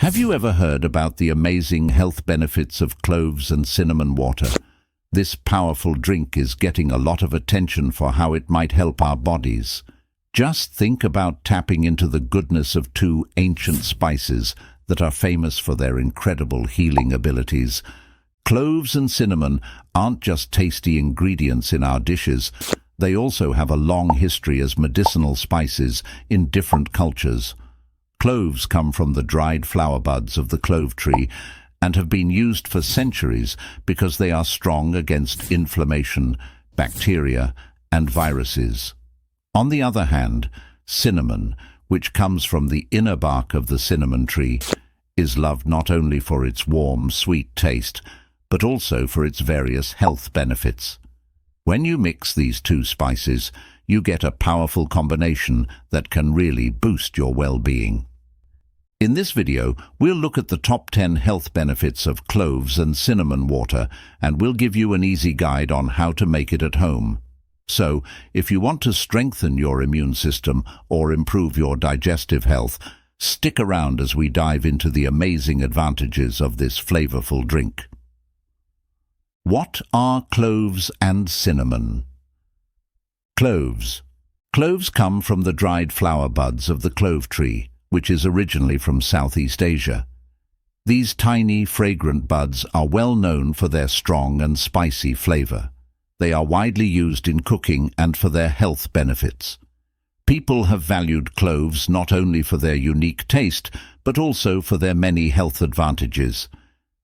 Have you ever heard about the amazing health benefits of cloves and cinnamon water? This powerful drink is getting a lot of attention for how it might help our bodies. Just think about tapping into the goodness of two ancient spices that are famous for their incredible healing abilities. Cloves and cinnamon aren't just tasty ingredients in our dishes, they also have a long history as medicinal spices in different cultures. Cloves come from the dried flower buds of the clove tree and have been used for centuries because they are strong against inflammation, bacteria, and viruses. On the other hand, cinnamon, which comes from the inner bark of the cinnamon tree, is loved not only for its warm, sweet taste, but also for its various health benefits. When you mix these two spices, you get a powerful combination that can really boost your well-being. In this video, we'll look at the top 10 health benefits of cloves and cinnamon water, and we'll give you an easy guide on how to make it at home. So, if you want to strengthen your immune system or improve your digestive health, stick around as we dive into the amazing advantages of this flavorful drink. What are cloves and cinnamon? Cloves. Cloves come from the dried flower buds of the clove tree, which is originally from Southeast Asia. These tiny, fragrant buds are well known for their strong and spicy flavor. They are widely used in cooking and for their health benefits. People have valued cloves not only for their unique taste, but also for their many health advantages.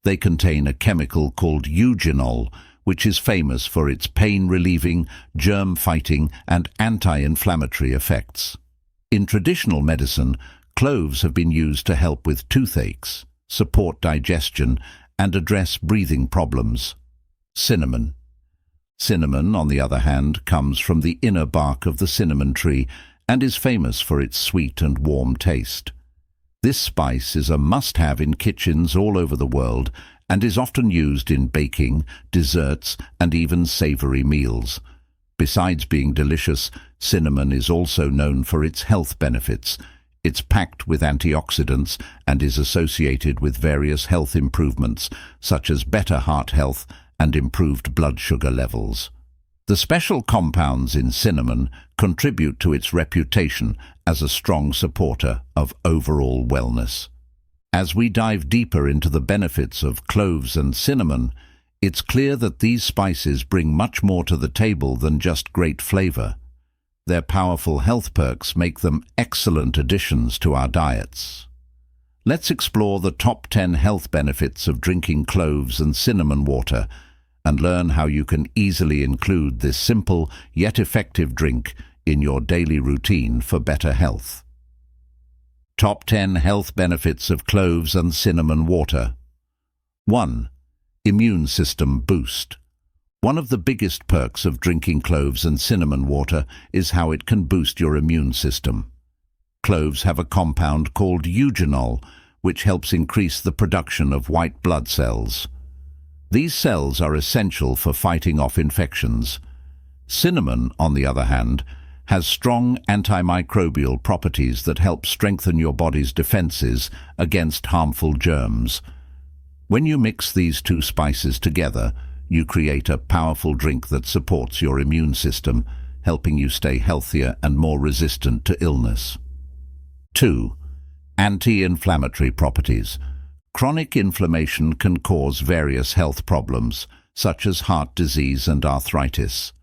They contain a chemical called eugenol, which is famous for its pain-relieving, germ-fighting, and anti-inflammatory effects. In traditional medicine, cloves have been used to help with toothaches, support digestion, and address breathing problems. Cinnamon. Cinnamon, on the other hand, comes from the inner bark of the cinnamon tree and is famous for its sweet and warm taste. This spice is a must-have in kitchens all over the world and is often used in baking, desserts, and even savory meals. Besides being delicious, cinnamon is also known for its health benefits. It's packed with antioxidants and is associated with various health improvements, such as better heart health and improved blood sugar levels. The special compounds in cinnamon contribute to its reputation as a strong supporter of overall wellness. As we dive deeper into the benefits of cloves and cinnamon, it's clear that these spices bring much more to the table than just great flavor. Their powerful health perks make them excellent additions to our diets. Let's explore the top 10 health benefits of drinking cloves and cinnamon water and learn how you can easily include this simple yet effective drink in your daily routine for better health. Top 10 health benefits of cloves and cinnamon water. 1. Immune system boost. One of the biggest perks of drinking cloves and cinnamon water is how it can boost your immune system. Cloves have a compound called eugenol, which helps increase the production of white blood cells. These cells are essential for fighting off infections. Cinnamon, on the other hand, has strong antimicrobial properties that help strengthen your body's defenses against harmful germs. When you mix these two spices together, you create a powerful drink that supports your immune system, helping you stay healthier and more resistant to illness. 2. Anti-inflammatory properties. Chronic inflammation can cause various health problems, such as heart disease and arthritis.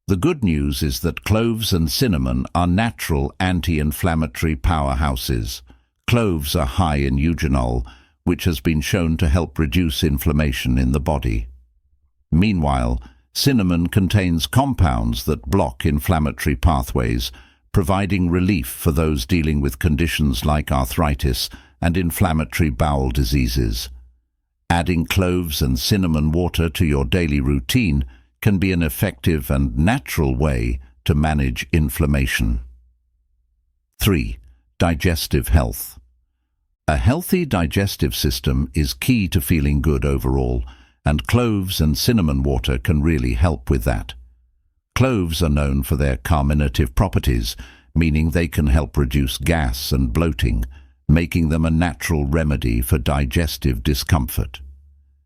The good news is that cloves and cinnamon are natural anti-inflammatory powerhouses. Cloves are high in eugenol, which has been shown to help reduce inflammation in the body. Meanwhile, cinnamon contains compounds that block inflammatory pathways, providing relief for those dealing with conditions like arthritis and inflammatory bowel diseases. Adding cloves and cinnamon water to your daily routine can be an effective and natural way to manage inflammation. 3. Digestive health. A healthy digestive system is key to feeling good overall, and cloves and cinnamon water can really help with that. Cloves are known for their carminative properties, meaning they can help reduce gas and bloating, making them a natural remedy for digestive discomfort.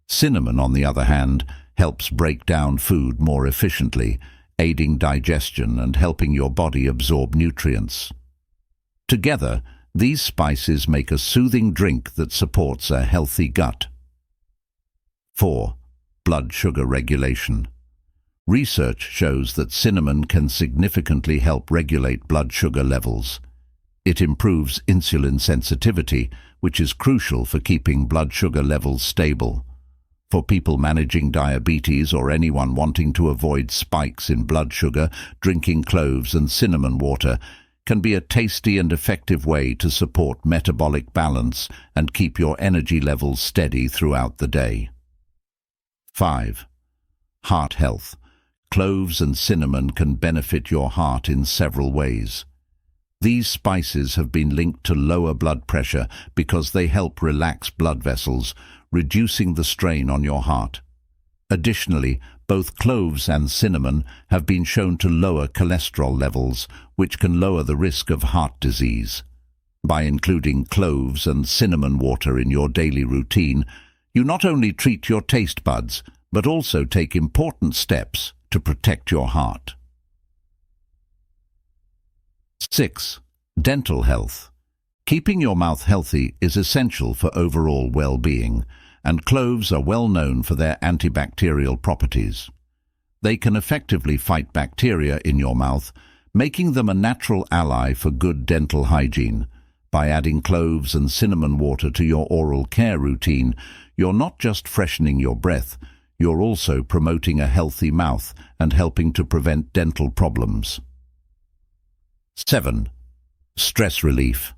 Cinnamon, on the other hand, helps break down food more efficiently, aiding digestion and helping your body absorb nutrients. Together, these spices make a soothing drink that supports a healthy gut. 4. Blood sugar regulation. Research shows that cinnamon can significantly help regulate blood sugar levels. It improves insulin sensitivity, which is crucial for keeping blood sugar levels stable. For people managing diabetes or anyone wanting to avoid spikes in blood sugar, drinking cloves and cinnamon water can be a tasty and effective way to support metabolic balance and keep your energy levels steady throughout the day. 5. Heart health. Cloves and cinnamon can benefit your heart in several ways. These spices have been linked to lower blood pressure because they help relax blood vessels, reducing the strain on your heart. Additionally, both cloves and cinnamon have been shown to lower cholesterol levels, which can lower the risk of heart disease. By including cloves and cinnamon water in your daily routine, you not only treat your taste buds, but also take important steps to protect your heart. 6. Dental health. Keeping your mouth healthy is essential for overall well-being, and cloves are well known for their antibacterial properties. They can effectively fight bacteria in your mouth, making them a natural ally for good dental hygiene. By adding cloves and cinnamon water to your oral care routine, you're not just freshening your breath, you're also promoting a healthy mouth and helping to prevent dental problems. 7. Stress relief.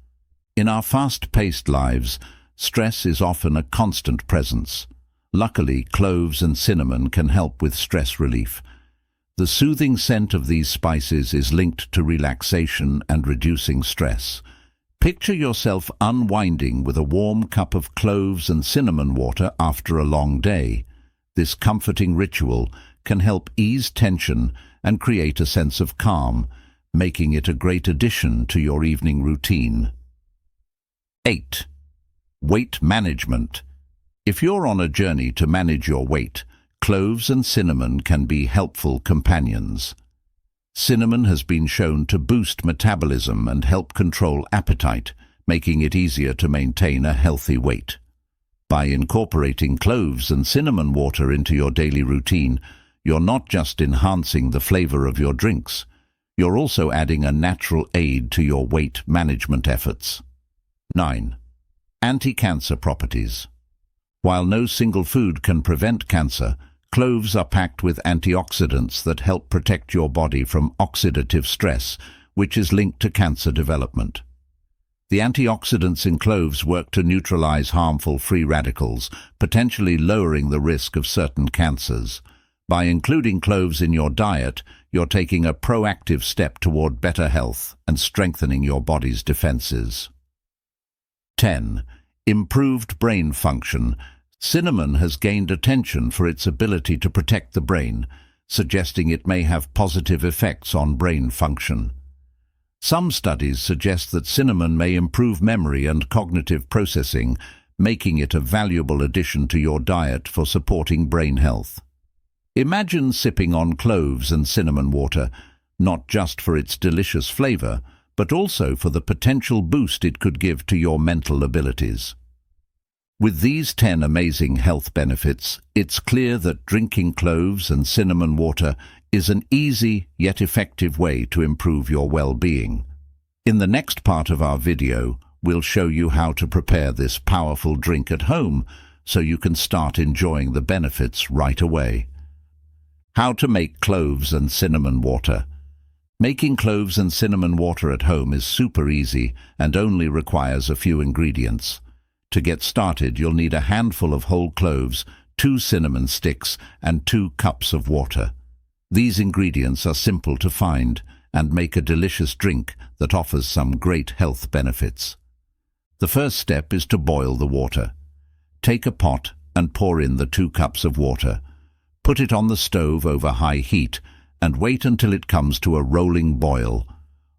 In our fast-paced lives, stress is often a constant presence. Luckily, cloves and cinnamon can help with stress relief. The soothing scent of these spices is linked to relaxation and reducing stress. Picture yourself unwinding with a warm cup of cloves and cinnamon water after a long day. This comforting ritual can help ease tension and create a sense of calm, making it a great addition to your evening routine. 8. Weight management. If you're on a journey to manage your weight, cloves and cinnamon can be helpful companions. Cinnamon has been shown to boost metabolism and help control appetite, making it easier to maintain a healthy weight. By incorporating cloves and cinnamon water into your daily routine, you're not just enhancing the flavor of your drinks, you're also adding a natural aid to your weight management efforts. 9. Anti-cancer properties. While no single food can prevent cancer, cloves are packed with antioxidants that help protect your body from oxidative stress, which is linked to cancer development. The antioxidants in cloves work to neutralize harmful free radicals, potentially lowering the risk of certain cancers. By including cloves in your diet, you're taking a proactive step toward better health and strengthening your body's defenses. 10. Improved brain function. Cinnamon has gained attention for its ability to protect the brain, suggesting it may have positive effects on brain function. Some studies suggest that cinnamon may improve memory and cognitive processing, making it a valuable addition to your diet for supporting brain health. Imagine sipping on cloves and cinnamon water, not just for its delicious flavor, but also for the potential boost it could give to your mental abilities. With these 10 amazing health benefits, it's clear that drinking cloves and cinnamon water is an easy yet effective way to improve your well-being. In the next part of our video, we'll show you how to prepare this powerful drink at home so you can start enjoying the benefits right away. How to make cloves and cinnamon water. Making cloves and cinnamon water at home is super easy and only requires a few ingredients. To get started, you'll need a handful of whole cloves, 2 cinnamon sticks, and 2 cups of water. These ingredients are simple to find and make a delicious drink that offers some great health benefits. The first step is to boil the water. Take a pot and pour in the 2 cups of water. Put it on the stove over high heat and wait until it comes to a rolling boil.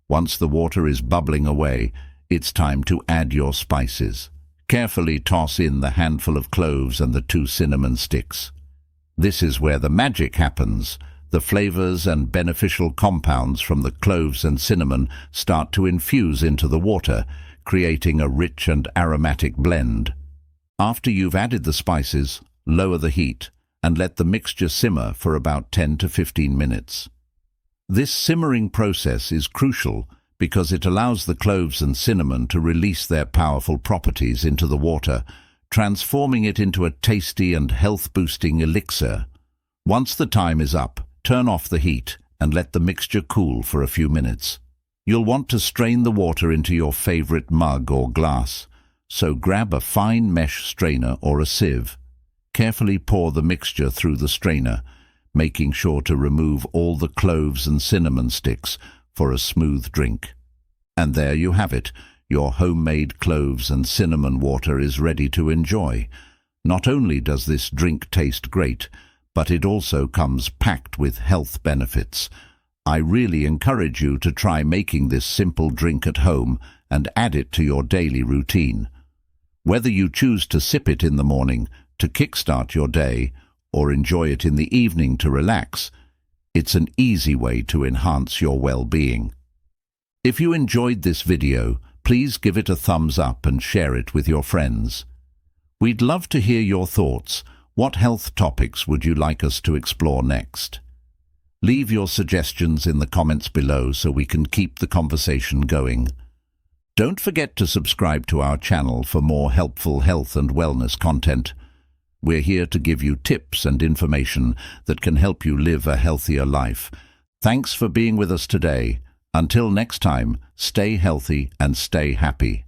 Once the water is bubbling away, it's time to add your spices. Carefully toss in the handful of cloves and the 2 cinnamon sticks. This is where the magic happens. The flavors and beneficial compounds from the cloves and cinnamon start to infuse into the water, creating a rich and aromatic blend. After you've added the spices, lower the heat and let the mixture simmer for about 10 to 15 minutes. This simmering process is crucial because it allows the cloves and cinnamon to release their powerful properties into the water, transforming it into a tasty and health-boosting elixir. Once the time is up, turn off the heat and let the mixture cool for a few minutes. You'll want to strain the water into your favorite mug or glass, so grab a fine mesh strainer or a sieve. Carefully pour the mixture through the strainer, making sure to remove all the cloves and cinnamon sticks for a smooth drink. And there you have it. Your homemade cloves and cinnamon water is ready to enjoy. Not only does this drink taste great, but it also comes packed with health benefits. I really encourage you to try making this simple drink at home and add it to your daily routine. Whether you choose to sip it in the morning to kickstart your day or enjoy it in the evening to relax, it's an easy way to enhance your well-being. If you enjoyed this video, please give it a thumbs up and share it with your friends. We'd love to hear your thoughts. What health topics would you like us to explore next? Leave your suggestions in the comments below so we can keep the conversation going. Don't forget to subscribe to our channel for more helpful health and wellness content. We're here to give you tips and information that can help you live a healthier life. Thanks for being with us today. Until next time, stay healthy and stay happy.